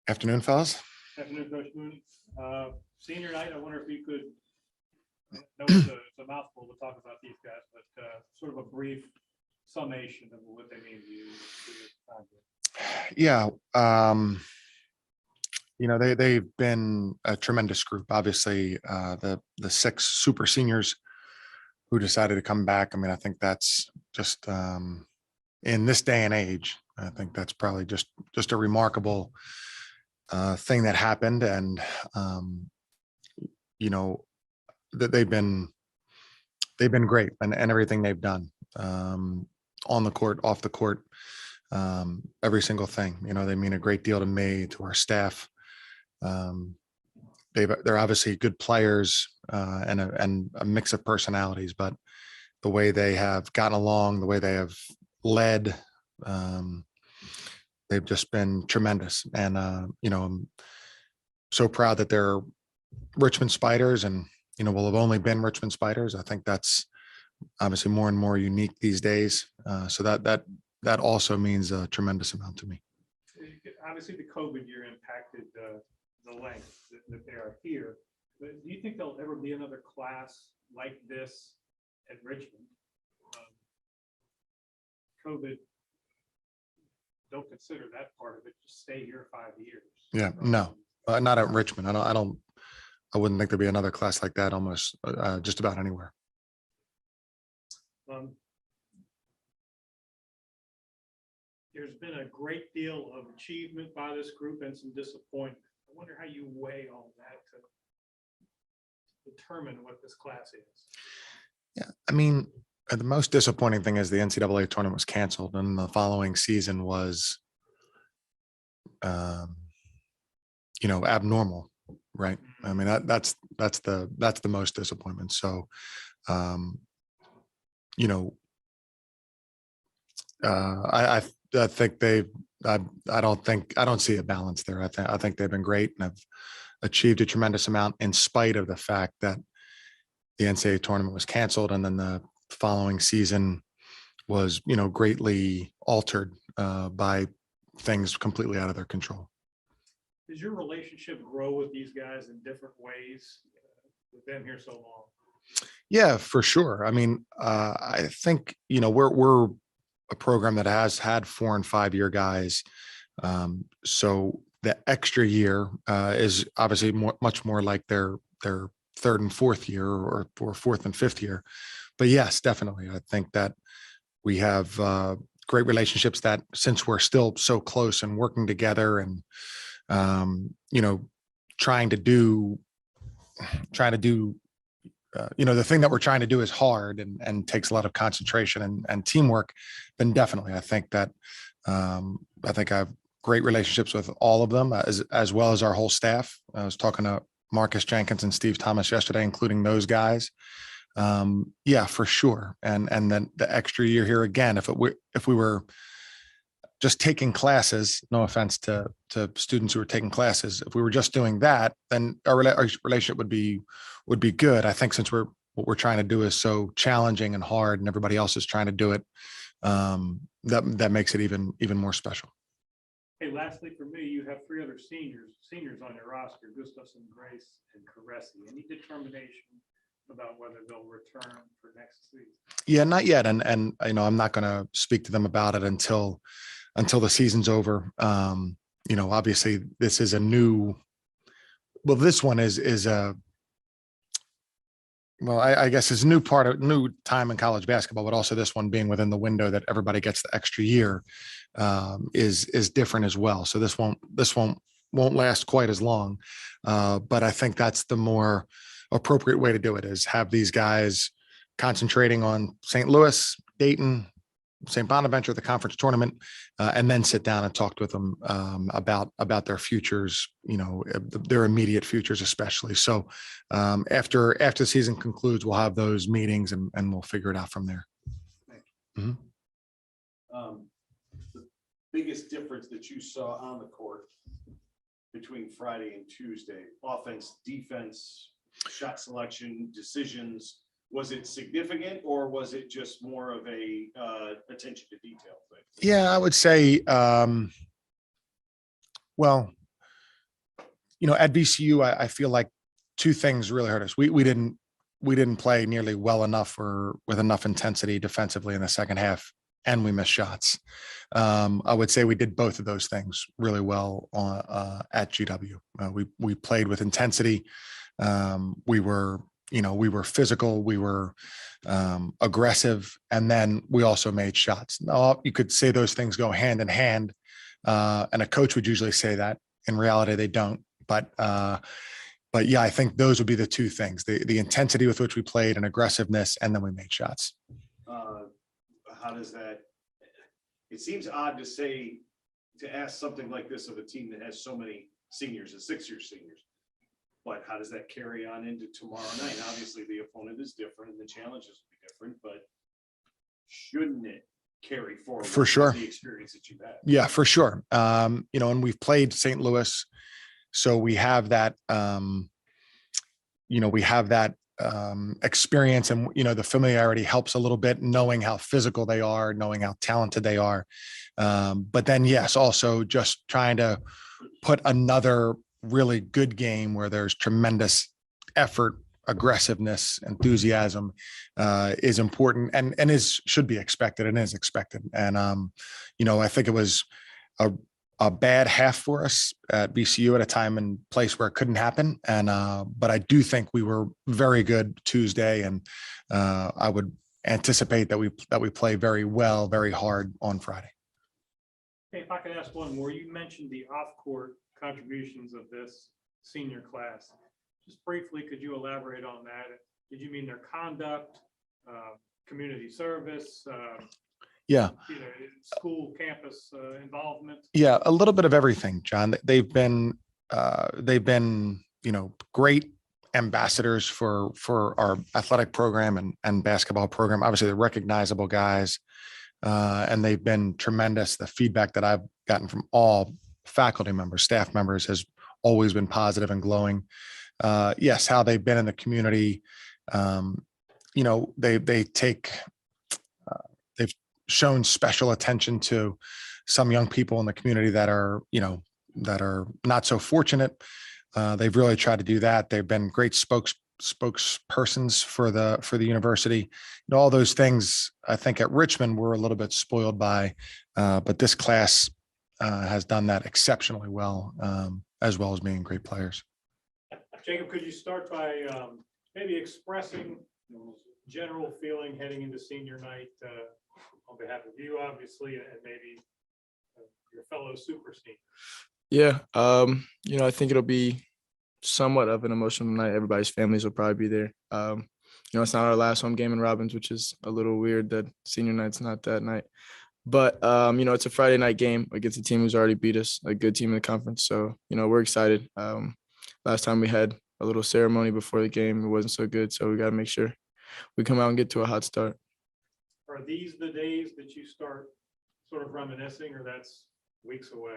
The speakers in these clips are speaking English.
Afternoon, fellas. Afternoon, Coach Mooney. Senior night, I wonder if you could, I know it's a mouthful to talk about these guys, but sort of a brief summation of what they mean to you. Yeah, they've been a tremendous group. Obviously, the 6 super seniors who decided to come back. I mean, I think that's just in this day and age, I think that's probably just a remarkable thing that happened. And that they've been great and everything they've done on the court, off the court, every single thing. They mean a great deal to me, to our staff. They're obviously good players and a mix of personalities, but the way they have gotten along, the way they have led, they've just been tremendous. And I'm so proud that they're Richmond Spiders, and will have only been Richmond Spiders. I think that's obviously more and more unique these days. So that also means a tremendous amount to me. Obviously, the COVID year impacted the length that they are here. But do you think there'll ever be another class like this at Richmond? COVID, don't consider that part of it. Just stay here 5 years. Yeah, no, not at Richmond. I wouldn't think there'd be another class like that almost just about anywhere. There's been a great deal of achievement by this group and some disappointment. I wonder how you weigh all that to determine what this class is. Yeah, I mean, the most disappointing thing is the NCAA tournament was canceled, and the following season was, abnormal, right? I mean, that's the most disappointment. So, I think I don't see a balance there. I think they've been great and have achieved a tremendous amount in spite of the fact that the NCAA tournament was canceled, and then the following season was, greatly altered by things completely out of their control. Does your relationship grow with these guys in different ways with them here so long? Yeah, for sure. I mean, I think, we're a program that has had 4- and 5-year guys. So the extra year is obviously much more like their 3rd and 4th year, or 4th and 5th year. But yes, definitely. I think that we have great relationships that, since we're still so close and working together and, trying to do, the thing that we're trying to do is hard and takes a lot of concentration and teamwork, then definitely I think that I have great relationships with all of them, as well as our whole staff. I was talking to Marcus Jenkins and Steve Thomas yesterday, including those guys. Yeah, for sure. And then the extra year here again, if we were just taking classes, no offense to students who are taking classes, if we were just doing that, then our relationship would be good. I think since what we're trying to do is so challenging and hard, and everybody else is trying to do it, that makes it even more special. Hey, lastly for me, you have 3 other seniors on your roster: Gustafson, Grace, and Caressi. Any determination about whether they'll return for next season? Yeah, not yet. And I'm not going to speak to them about it until the season's over. Obviously this is this one is I guess it's a new time in college basketball, but also this one being within the window that everybody gets the extra year is different as well. So this won't last quite as long. But I think that's the more appropriate way to do it, is have these guys concentrating on St. Louis, Dayton, St. Bonaventure, the conference tournament, and then sit down and talk with them about their futures, their immediate futures, especially. So after the season concludes, we'll have those meetings and we'll figure it out from there. The biggest difference that you saw on the court between Friday and Tuesday, offense, defense, shot selection, decisions, was it significant, or was it just more of a attention to detail thing? Yeah, I would say, at VCU, I feel like two things really hurt us. We didn't play nearly well enough or with enough intensity defensively in the second half, and we missed shots. I would say we did both of those things really well at GW. We played with intensity. We were physical. We were aggressive, and then we also made shots. Now, you could say those things go hand in hand, and a coach would usually say that. In reality, they don't. But yeah, I think those would be the two things: the intensity with which we played and aggressiveness, and then we made shots. How does that? It seems odd to ask something like this of a team that has so many seniors and 6-year seniors. But how does that carry on into tomorrow night? Obviously, the opponent is different and the challenges will be different, but shouldn't it carry forward For sure the experience that you've had? Yeah, for sure. And we've played St. Louis, so we have that. Experience, and the familiarity helps a little bit, knowing how physical they are, knowing how talented they are. But then, yes, also just trying to put another really good game where there's tremendous effort, aggressiveness, enthusiasm is important and should be expected and is expected. And I think it was a bad half for us at VCU at a time and place where it couldn't happen. And but I do think we were very good Tuesday, and I would anticipate that we play very well, very hard on Friday. Hey, if I could ask one more, you mentioned the off-court contributions of this senior class. Just briefly, could you elaborate on that? Did you mean their conduct, community service? Yeah. School campus involvement? Yeah, a little bit of everything, John. They've been great ambassadors for our athletic program and basketball program. Obviously, they're recognizable guys, and they've been tremendous. The feedback that I've gotten from all faculty members, staff members, has always been positive and glowing. Yes, how they've been in the community. They've shown special attention to some young people in the community that are not so fortunate. They've really tried to do that. They've been great spokespersons for the university. All those things, I think at Richmond we're a little bit spoiled by, but this class has done that exceptionally well, as well as being great players. Jacob, could you start by maybe expressing general feeling heading into senior night on behalf of you, obviously, and maybe your fellow super seniors? Yeah, I think it'll be somewhat of an emotional night. Everybody's families will probably be there. It's not our last home game in Robbins, which is a little weird that senior night's not that night. But, it's a Friday night game against a team who's already beat us, a good team in the conference. So, we're excited. Last time we had a little ceremony before the game, it wasn't so good. So we got to make sure we come out and get to a hot start. Are these the days that you start sort of reminiscing, or that's weeks away?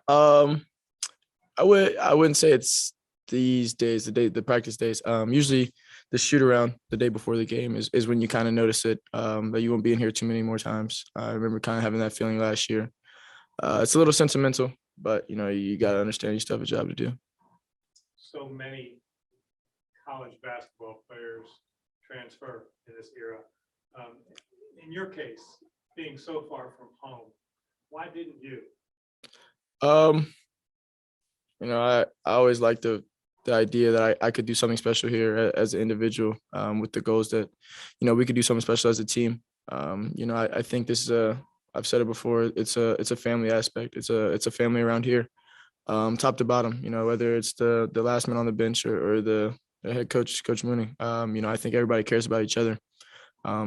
I wouldn't say it's these days, the practice days. Usually the shoot around the day before the game is when you kind of notice it, that you won't be in here too many more times. I remember kind of having that feeling last year. It's a little sentimental, but you got to understand you still have a job to do. So many college basketball players transfer in this era. In your case, being so far from home, why didn't you? I always liked the idea that I could do something special here as an individual, with the goals that, we could do something special as a team. I think this is I've said it before, it's a family aspect. It's a family around here, top to bottom, whether it's the last man on the bench or the head coach, Coach Mooney. I think everybody cares about each other.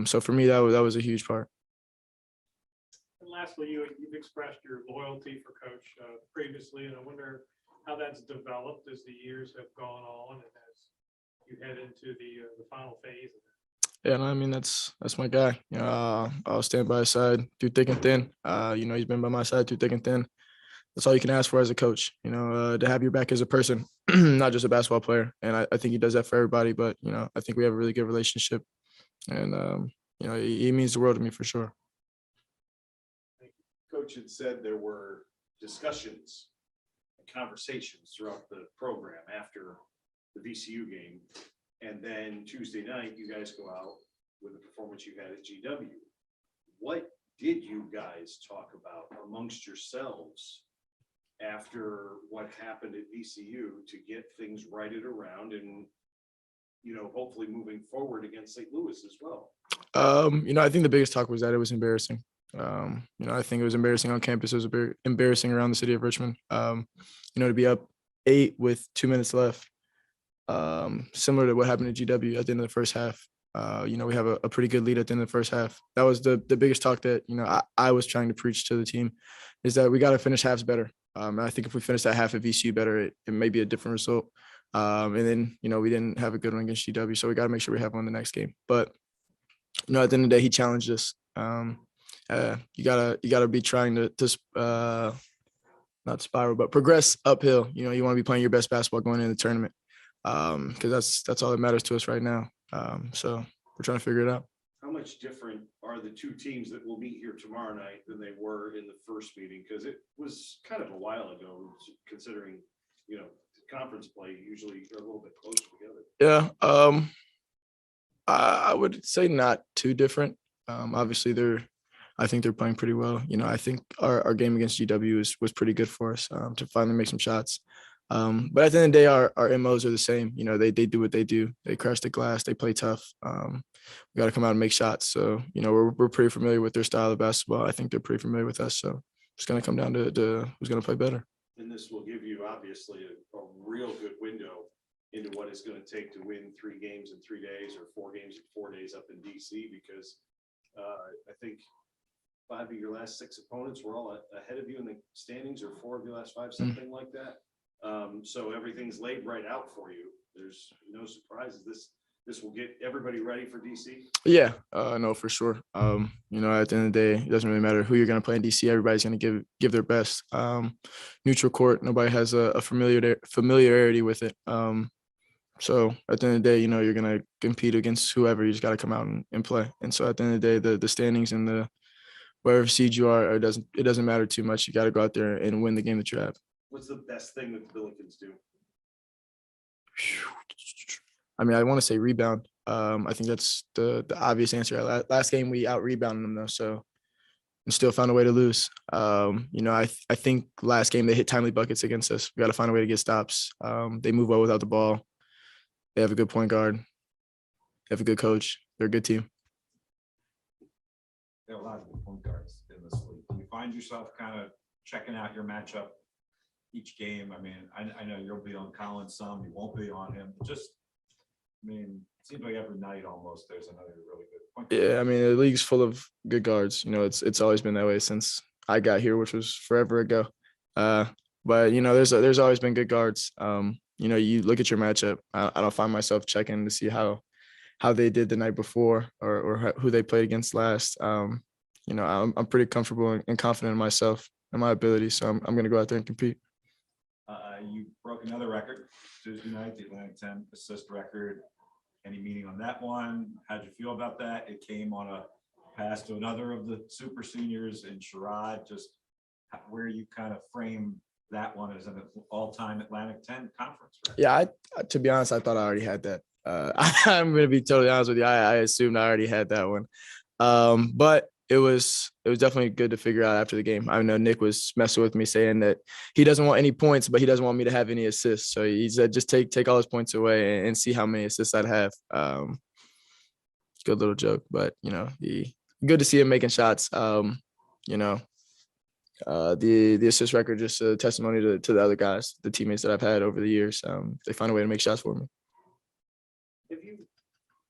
So for me, that was a huge part. And lastly, you've expressed your loyalty for Coach previously, and I wonder how that's developed as the years have gone on and as you head into the final phase of it. Yeah, no, that's my guy. I'll stand by his side through thick and thin. He's been by my side through thick and thin. That's all you can ask for as a coach, to have your back as a person, not just a basketball player. And I think he does that for everybody, but, I think we have a really good relationship. And, he means the world to me for sure. Coach had said there were discussions, conversations throughout the program after the VCU game. And then Tuesday night, you guys go out with the performance you had at GW. What did you guys talk about amongst yourselves after what happened at VCU to get things righted around and, hopefully moving forward against St. Louis as well? I think the biggest talk was that it was embarrassing. I think it was embarrassing on campus. It was embarrassing around the city of Richmond. To be up 8 with 2 minutes left, similar to what happened at GW at the end of the first half. We have a pretty good lead at the end of the first half. That was the biggest talk that, I was trying to preach to the team, is that we got to finish halves better. And I think if we finish that half at VCU better, it may be a different result. And then, we didn't have a good one against GW, so we got to make sure we have one the next game. But, at the end of the day, he challenged us. You gotta be trying to not spiral, but progress uphill. You want to be playing your best basketball going into the tournament, because that's all that matters to us right now. So we're trying to figure it out. How much different are the two teams that will meet here tomorrow night than they were in the first meeting? Because it was kind of a while ago, considering, conference play usually are a little bit closer together. Yeah. I would say not too different. Obviously I think they're playing pretty well. I think our game against GW was pretty good for us, to finally make some shots. But at the end of the day, our MOs are the same. They do what they do. They crash the glass. They play tough. We got to come out and make shots. So, we're pretty familiar with their style of basketball. I think they're pretty familiar with us. So it's going to come down to who's going to play better. And this will give you obviously a real good window into what it's going to take to win 3 games in 3 days or 4 games in 4 days up in DC, because I think 5 of your last 6 opponents were all ahead of you in the standings, or 4 of your last 5, something like that. So everything's laid right out for you. There's no surprises. This will get everybody ready for DC. Yeah, no, for sure. At the end of the day, it doesn't really matter who you're going to play in DC. Everybody's going to give their best. Neutral court, nobody has a familiarity with it. So at the end of the day, you're going to compete against whoever. You just got to come out and play. And so at the end of the day, the standings and the wherever seed you are, it doesn't matter too much. You got to go out there and win the game that you have. What's the best thing that the Billikens do? I want to say rebound. I think that's the obvious answer. Last game we out rebounded them though, so and still found a way to lose. I think last game they hit timely buckets against us. We got to find a way to get stops. They move well without the ball. They have a good point guard. They have a good coach. They're a good team. There are a lot of good point guards in this league. Do you find yourself kind of checking out your matchup each game? I know you'll be on Collins some, you won't be on him. It seems like every night almost there's another really good point guard. Yeah, the league's full of good guards. It's always been that way since I got here, which was forever ago. But there's always been good guards. You look at your matchup. I don't find myself checking to see how they did the night before or who they played against last. I'm pretty comfortable and confident in myself and my ability, so I'm going to go out there and compete. You broke another record Tuesday night, the Atlantic 10 assist record. Any meaning on that one? How'd you feel about that? It came on a pass to another of the super seniors in Sherrod. Just where you kind of frame that one as an all-time Atlantic 10 conference record. Yeah, to be honest, I thought I already had that. I'm going to be totally honest with you. I assumed I already had that one. But it was definitely good to figure out after the game. I know Nick was messing with me saying that he doesn't want any points, but he doesn't want me to have any assists. So he said, just take all his points away and see how many assists I'd have. Good little joke, but good to see him making shots. The assist record, just a testimony to the other guys, the teammates that I've had over the years. They find a way to make shots for me.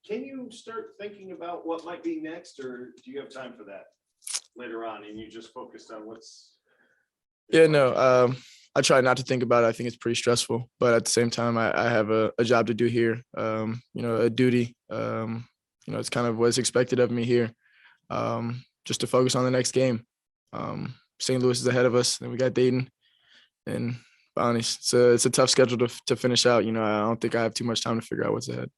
Can you start thinking about what might be next, or do you have time for that later on and you just focused on what's? Yeah, no, I try not to think about it. I think it's pretty stressful, but at the same time, I have a job to do here, a duty. It's kind of what's expected of me here, just to focus on the next game. St. Louis is ahead of us, then we got Dayton, and honest, it's a tough schedule to finish out. I don't think I have too much time to figure out what's ahead.